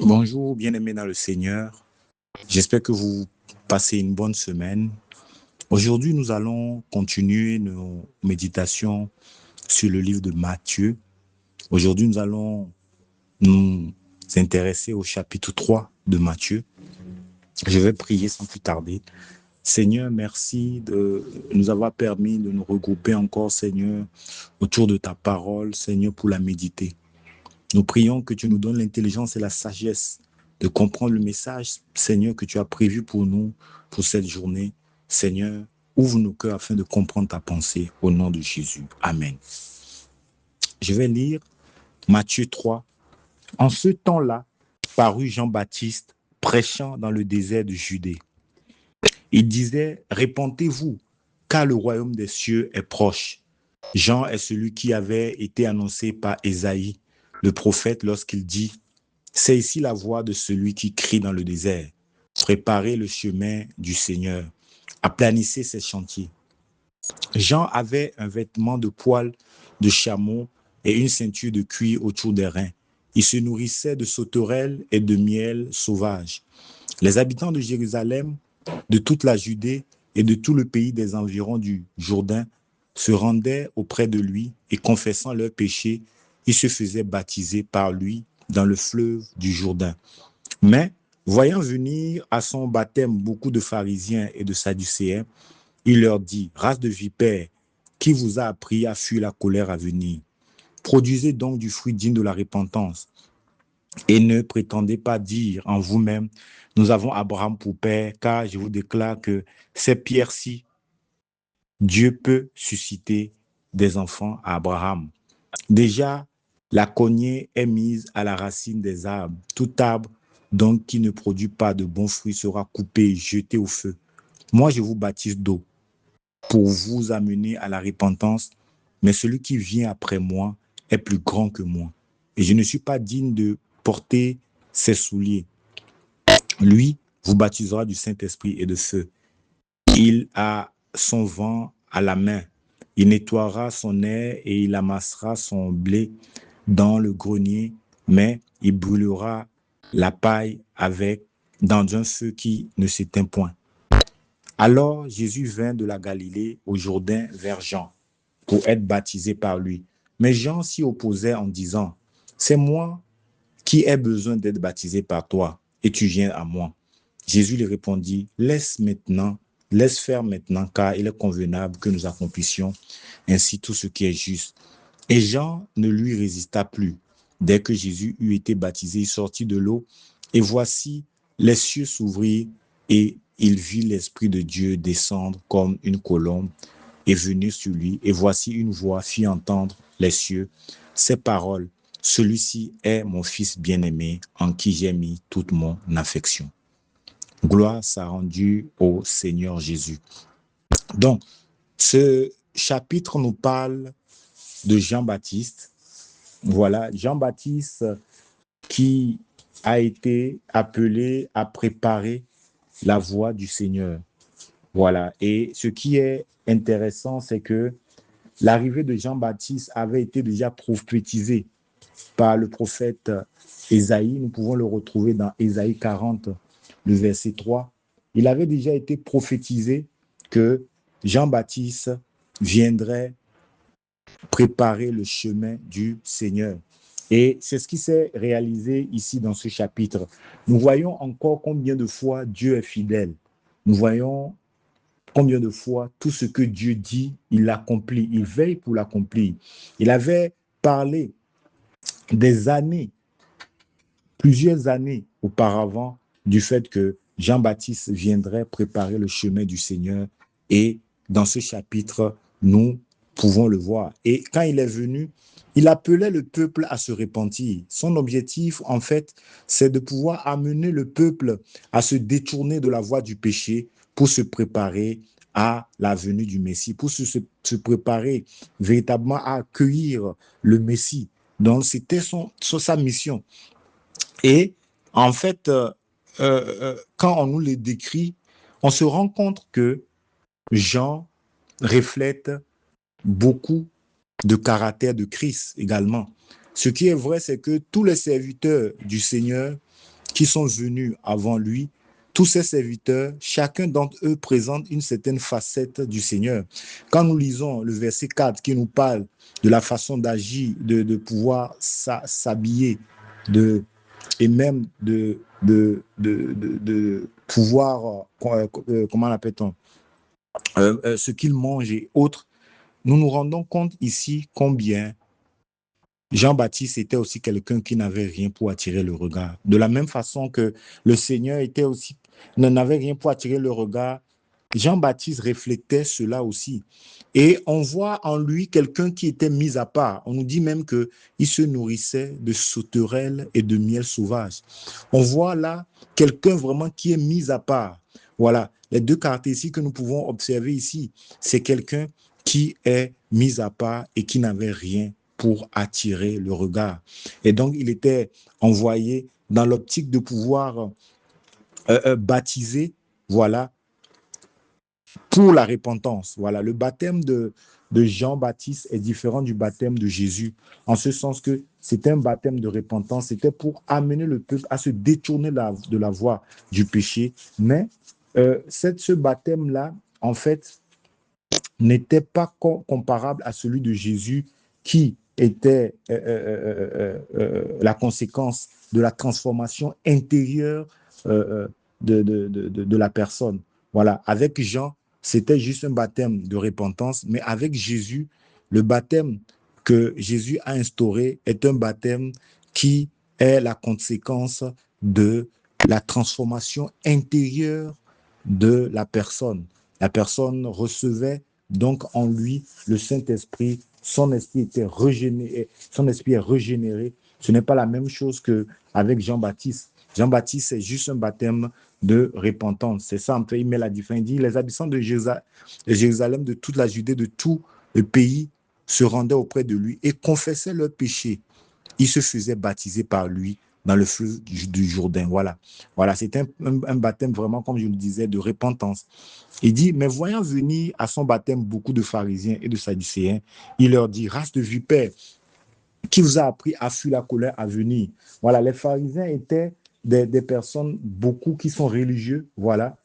Bonjour, bien-aimés dans le Seigneur. J'espère que vous passez une bonne semaine. Aujourd'hui, nous allons continuer nos méditations sur le livre de Matthieu. Aujourd'hui, nous allons nous intéresser au chapitre 3 de Matthieu. Je vais prier sans plus tarder. Seigneur, merci de nous avoir permis de nous regrouper encore, Seigneur, autour de ta parole, Seigneur, pour la méditer. Nous prions que tu nous donnes l'intelligence et la sagesse de comprendre le message, Seigneur, que tu as prévu pour nous, pour cette journée. Seigneur, ouvre nos cœurs afin de comprendre ta pensée au nom de Jésus. Amen. Je vais lire Matthieu 3. En ce temps-là, parut Jean-Baptiste prêchant dans le désert de Judée. Il disait, répentez-vous, car le royaume des cieux est proche. Jean est celui qui avait été annoncé par Ésaïe, le prophète, lorsqu'il dit, c'est ici la voix de celui qui crie dans le désert. Préparez le chemin du Seigneur. Aplanissez ses chantiers. Jean avait un vêtement de poil de chameau et une ceinture de cuir autour des reins. Il se nourrissait de sauterelles et de miel sauvage. Les habitants de Jérusalem, de toute la Judée et de tout le pays des environs du Jourdain se rendaient auprès de lui et confessant leurs péchés, ils se faisaient baptiser par lui dans le fleuve du Jourdain. Mais, voyant venir à son baptême beaucoup de pharisiens et de sadducéens, il leur dit, race de vipères, qui vous a appris à fuir la colère à venir? Produisez donc du fruit digne de la repentance. Et ne prétendez pas dire en vous-même, nous avons Abraham pour père, car je vous déclare que ces pierres-ci, Dieu peut susciter des enfants à Abraham. Déjà, la cognée est mise à la racine des arbres. Tout arbre, donc, qui ne produit pas de bons fruits sera coupé et jeté au feu. Moi, je vous baptise d'eau pour vous amener à la repentance, mais celui qui vient après moi est plus grand que moi. Et je ne suis pas digne de porter ses souliers. Lui vous baptisera du Saint-Esprit et de feu. Il a son vent à la main. Il nettoiera son air et il amassera son blé dans le grenier, mais il brûlera la paille avec dans un feu qui ne s'éteint point. Alors Jésus vint de la Galilée au Jourdain vers Jean pour être baptisé par lui. Mais Jean s'y opposait en disant, c'est moi qui ai besoin d'être baptisé par toi et tu viens à moi. Jésus lui répondit, laisse faire maintenant, car il est convenable que nous accomplissions ainsi tout ce qui est juste. Et Jean ne lui résista plus. Dès que Jésus eut été baptisé, il sortit de l'eau, et voici, les cieux s'ouvrirent, et il vit l'Esprit de Dieu descendre comme une colombe et venir sur lui. Et voici une voix fit entendre les cieux ces paroles. Celui-ci est mon Fils bien-aimé, en qui j'ai mis toute mon affection. Gloire soit rendue au Seigneur Jésus. Donc, ce chapitre nous parle de Jean-Baptiste. Voilà, Jean-Baptiste qui a été appelé à préparer la voie du Seigneur. Voilà, et ce qui est intéressant, c'est que l'arrivée de Jean-Baptiste avait été déjà prophétisée par le prophète Ésaïe. Nous pouvons le retrouver dans Ésaïe 40, le verset 3. Il avait déjà été prophétisé que Jean-Baptiste viendrait préparer le chemin du Seigneur. Et c'est ce qui s'est réalisé ici dans ce chapitre. Nous voyons encore combien de fois Dieu est fidèle. Nous voyons combien de fois tout ce que Dieu dit, il l'accomplit, il veille pour l'accomplir. Il avait parlé des années, plusieurs années auparavant, du fait que Jean-Baptiste viendrait préparer le chemin du Seigneur. Et dans ce chapitre, nous pouvons le voir. Et quand il est venu, il appelait le peuple à se repentir. Son objectif, en fait, c'est de pouvoir amener le peuple à se détourner de la voie du péché pour se préparer à la venue du Messie, pour se préparer véritablement à accueillir le Messie. Donc, c'était sa mission. Et en fait, quand on nous le décrit, on se rend compte que Jean reflète beaucoup de caractère de Christ également. Ce qui est vrai, c'est que tous les serviteurs du Seigneur qui sont venus avant lui, tous ces serviteurs, chacun d'entre eux présente une certaine facette du Seigneur. Quand nous lisons le verset 4 qui nous parle de la façon d'agir, de pouvoir s'habiller, et même de pouvoir, comment l'appelle-t-on, ce qu'ils mangent et autres, nous nous rendons compte ici combien Jean-Baptiste était aussi quelqu'un qui n'avait rien pour attirer le regard. De la même façon que le Seigneur n'avait rien pour attirer le regard, Jean-Baptiste reflétait cela aussi. Et on voit en lui quelqu'un qui était mis à part. On nous dit même qu'il se nourrissait de sauterelles et de miel sauvage. On voit là quelqu'un vraiment qui est mis à part. Voilà, les deux caractéristiques que nous pouvons observer ici, c'est quelqu'un qui est mis à part et qui n'avait rien pour attirer le regard. Et donc, il était envoyé dans l'optique de pouvoir baptiser, voilà, pour la repentance. Voilà, le baptême de Jean-Baptiste est différent du baptême de Jésus, en ce sens que c'était un baptême de repentance, c'était pour amener le peuple à se détourner de la voie du péché. Mais ce baptême-là, en fait, n'était pas comparable à celui de Jésus qui était la conséquence de la transformation intérieure de la personne. Voilà, avec Jean, c'était juste un baptême de repentance, mais avec Jésus, le baptême que Jésus a instauré est un baptême qui est la conséquence de la transformation intérieure de la personne. La personne recevait donc en lui le Saint-Esprit, son esprit était régénéré, son esprit est régénéré. Ce n'est pas la même chose qu'avec Jean-Baptiste. Jean-Baptiste, c'est juste un baptême de repentance. C'est ça, en fait, il met la différence. Il dit, les habitants de Jérusalem, de toute la Judée, de tout le pays, se rendaient auprès de lui et confessaient leurs péchés. Ils se faisaient baptiser par lui dans le fleuve du Jourdain. Voilà, voilà, c'était un baptême vraiment, comme je le disais, de repentance. Il dit, mais voyant venir à son baptême beaucoup de pharisiens et de sadducéens, il leur dit, race de vipères, qui vous a appris à fuir la colère à venir? Voilà, les pharisiens étaient des personnes, beaucoup qui sont religieux, voilà.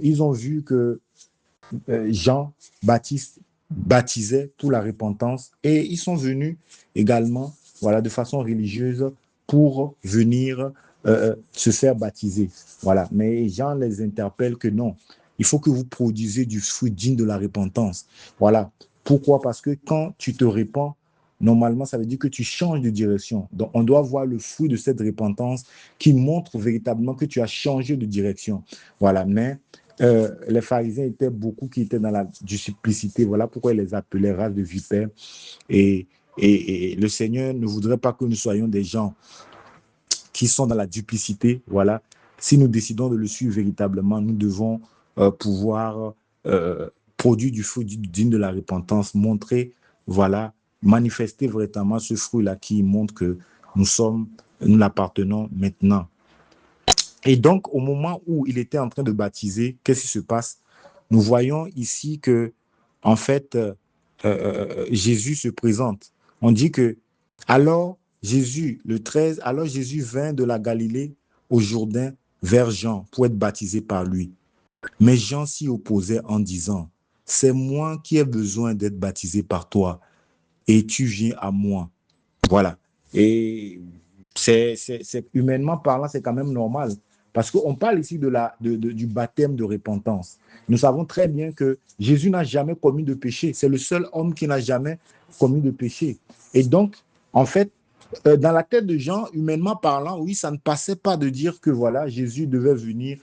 Ils ont vu que Jean-Baptiste baptisait pour la repentance et ils sont venus également, voilà, de façon religieuse pour venir se faire baptiser. Voilà. Mais Jean les interpelle que non, il faut que vous produisez du fruit digne de la repentance. Voilà. Pourquoi? Parce que quand tu te répands, normalement, ça veut dire que tu changes de direction. Donc, on doit voir le fruit de cette repentance qui montre véritablement que tu as changé de direction. Voilà. Mais les pharisiens étaient beaucoup qui étaient dans la duplicité. Voilà pourquoi ils les appelaient race de vipères. Et le Seigneur ne voudrait pas que nous soyons des gens qui sont dans la duplicité. Voilà. Si nous décidons de le suivre véritablement, nous devons pouvoir produire du fruit digne de la repentance, montrer, voilà, manifester véritablement ce fruit-là qui montre que nous l'appartenons maintenant. Et donc, au moment où il était en train de baptiser, qu'est-ce qui se passe? Nous voyons ici que, en fait, Jésus se présente. On dit que, alors Jésus, le 13, alors Jésus vint de la Galilée au Jourdain vers Jean pour être baptisé par lui. Mais Jean s'y opposait en disant, c'est moi qui ai besoin d'être baptisé par toi et tu viens à moi. Voilà. Et humainement parlant, c'est quand même normal. Parce qu'on parle ici du baptême de repentance. Nous savons très bien que Jésus n'a jamais commis de péché. C'est le seul homme qui n'a jamais commis de péché. Et donc, en fait, dans la tête de Jean, humainement parlant, oui, ça ne passait pas de dire que voilà, Jésus devait venir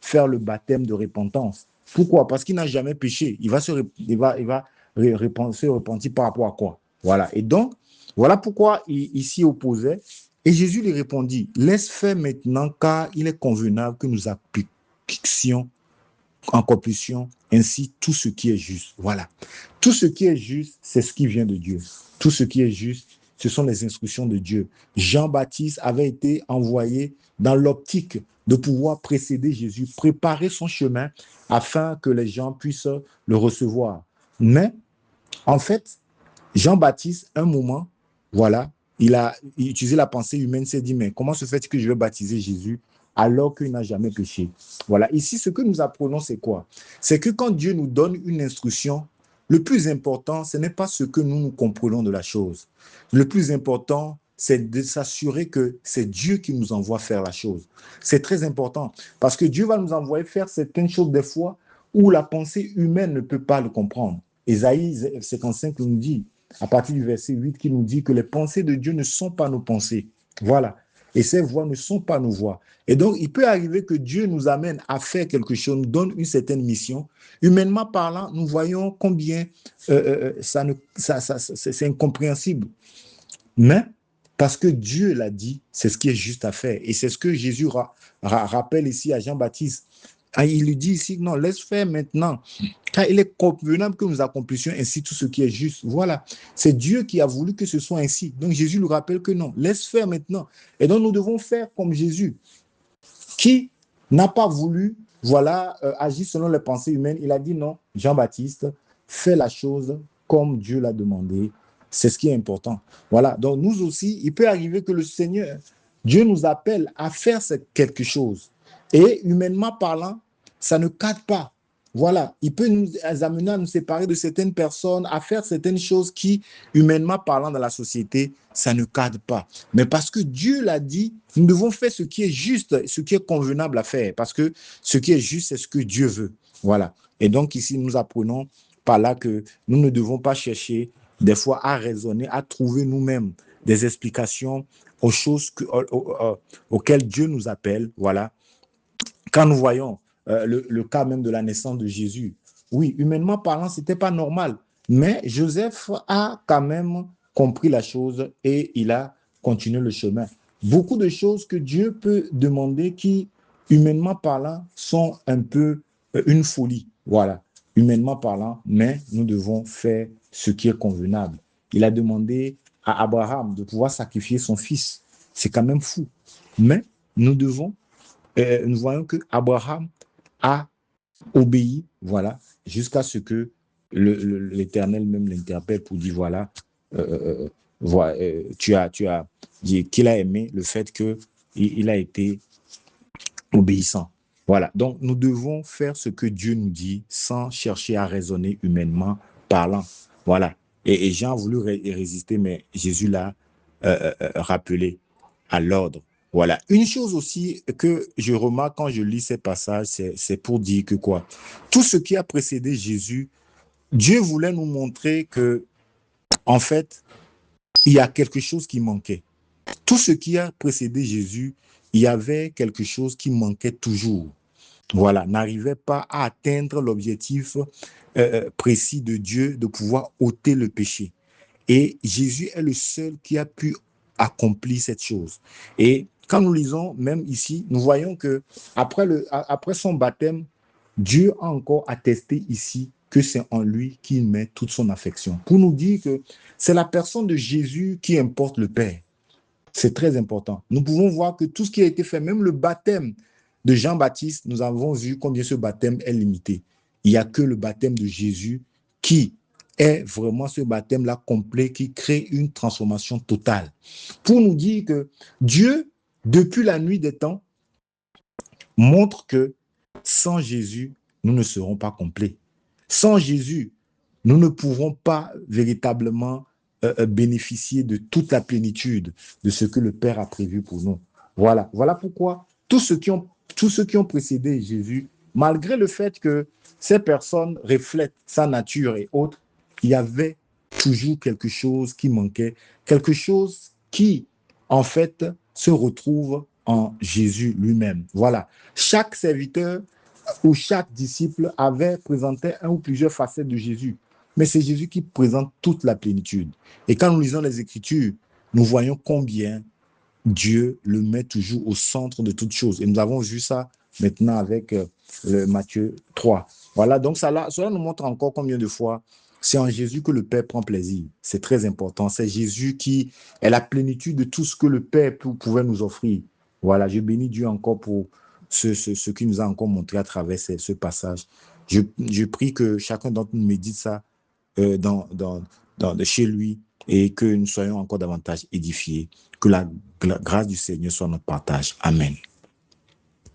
faire le baptême de repentance. Pourquoi? Parce qu'il n'a jamais péché. Il va se repentir par rapport à quoi? Voilà. Et donc, voilà pourquoi il s'y opposait. Et Jésus lui répondit, laisse faire maintenant, car il est convenable que nous appliquions, accomplissions ainsi tout ce qui est juste. Voilà. Tout ce qui est juste, c'est ce qui vient de Dieu. Tout ce qui est juste, ce sont les instructions de Dieu. Jean-Baptiste avait été envoyé dans l'optique de pouvoir précéder Jésus, préparer son chemin afin que les gens puissent le recevoir. Mais, en fait, Jean-Baptiste, un moment, voilà, il a utilisé la pensée humaine, s'est dit, mais comment se fait-il que je vais baptiser Jésus alors qu'il n'a jamais péché? Voilà. Ici, ce que nous apprenons, c'est quoi? C'est que quand Dieu nous donne une instruction, le plus important, ce n'est pas ce que nous comprenons de la chose. Le plus important, c'est de s'assurer que c'est Dieu qui nous envoie faire la chose. C'est très important parce que Dieu va nous envoyer faire certaines choses des fois où la pensée humaine ne peut pas le comprendre. Ésaïe 55 nous dit, à partir du verset 8, qui nous dit que les pensées de Dieu ne sont pas nos pensées. Voilà. Et ses voies ne sont pas nos voies. Et donc, il peut arriver que Dieu nous amène à faire quelque chose, nous donne une certaine mission. Humainement parlant, nous voyons combien c'est incompréhensible. Mais parce que Dieu l'a dit, c'est ce qui est juste à faire. Et c'est ce que Jésus rappelle ici à Jean-Baptiste. Il lui dit ici, non, laisse faire maintenant. Car il est convenable que nous accomplissions ainsi tout ce qui est juste. Voilà. C'est Dieu qui a voulu que ce soit ainsi. Donc Jésus lui rappelle que non, laisse faire maintenant. Et donc nous devons faire comme Jésus, qui n'a pas voulu, voilà, agir selon les pensées humaines. Il a dit non, Jean-Baptiste, fais la chose comme Dieu l'a demandé. C'est ce qui est important. Voilà. Donc nous aussi, il peut arriver que le Seigneur, Dieu nous appelle à faire quelque chose. Et humainement parlant, ça ne cadre pas. Voilà, il peut nous amener à nous séparer de certaines personnes, à faire certaines choses qui, humainement parlant dans la société, ça ne cadre pas. Mais parce que Dieu l'a dit, nous devons faire ce qui est juste, ce qui est convenable à faire. Parce que ce qui est juste, c'est ce que Dieu veut. Voilà. Et donc ici, nous apprenons par là que nous ne devons pas chercher des fois à raisonner, à trouver nous-mêmes des explications aux choses auxquelles Dieu nous appelle. Voilà. Quand nous voyons le cas même de la naissance de Jésus, oui, humainement parlant, ce n'était pas normal. Mais Joseph a quand même compris la chose et il a continué le chemin. Beaucoup de choses que Dieu peut demander qui, humainement parlant, sont un peu une folie. Voilà, humainement parlant, mais nous devons faire ce qui est convenable. Il a demandé à Abraham de pouvoir sacrifier son fils. C'est quand même fou. Mais nous devons nous voyons que Abraham a obéi, voilà, jusqu'à ce que l'Éternel même l'interpelle pour dire, voilà, voilà tu as dit qu'il a aimé le fait qu'il a été obéissant. Voilà, donc nous devons faire ce que Dieu nous dit sans chercher à raisonner humainement parlant. Voilà, et Jean a voulu résister, mais Jésus l'a rappelé à l'ordre. Voilà. Une chose aussi que je remarque quand je lis ces passages, c'est pour dire que quoi? Tout ce qui a précédé Jésus, Dieu voulait nous montrer que, en fait, il y a quelque chose qui manquait. Tout ce qui a précédé Jésus, il y avait quelque chose qui manquait toujours. Voilà, n'arrivait pas à atteindre l'objectif précis de Dieu de pouvoir ôter le péché. Et Jésus est le seul qui a pu accomplir cette chose. Et quand nous lisons, même ici, nous voyons que après son baptême, Dieu a encore attesté ici que c'est en lui qu'il met toute son affection. Pour nous dire que c'est la personne de Jésus qui importe le Père. C'est très important. Nous pouvons voir que tout ce qui a été fait, même le baptême de Jean-Baptiste, nous avons vu combien ce baptême est limité. Il n'y a que le baptême de Jésus qui est vraiment ce baptême-là complet, qui crée une transformation totale. Pour nous dire que Dieu, depuis la nuit des temps, montre que sans Jésus, nous ne serons pas complets. Sans Jésus, nous ne pourrons pas véritablement bénéficier de toute la plénitude de ce que le Père a prévu pour nous. Voilà, voilà pourquoi tous ceux qui ont précédé Jésus, malgré le fait que ces personnes reflètent sa nature et autres, il y avait toujours quelque chose qui manquait, quelque chose qui, en fait, se retrouve en Jésus lui-même. Voilà. Chaque serviteur ou chaque disciple avait présenté un ou plusieurs facettes de Jésus. Mais c'est Jésus qui présente toute la plénitude. Et quand nous lisons les Écritures, nous voyons combien Dieu le met toujours au centre de toutes choses. Et nous avons vu ça maintenant avec le Matthieu 3. Voilà, donc cela nous montre encore combien de fois c'est en Jésus que le Père prend plaisir. C'est très important. C'est Jésus qui est la plénitude de tout ce que le Père pouvait nous offrir. Voilà, je bénis Dieu encore pour ce qu'il nous a encore montré à travers ce passage. Je prie que chacun d'entre nous médite ça de chez lui et que nous soyons encore davantage édifiés. Que la grâce du Seigneur soit notre partage. Amen.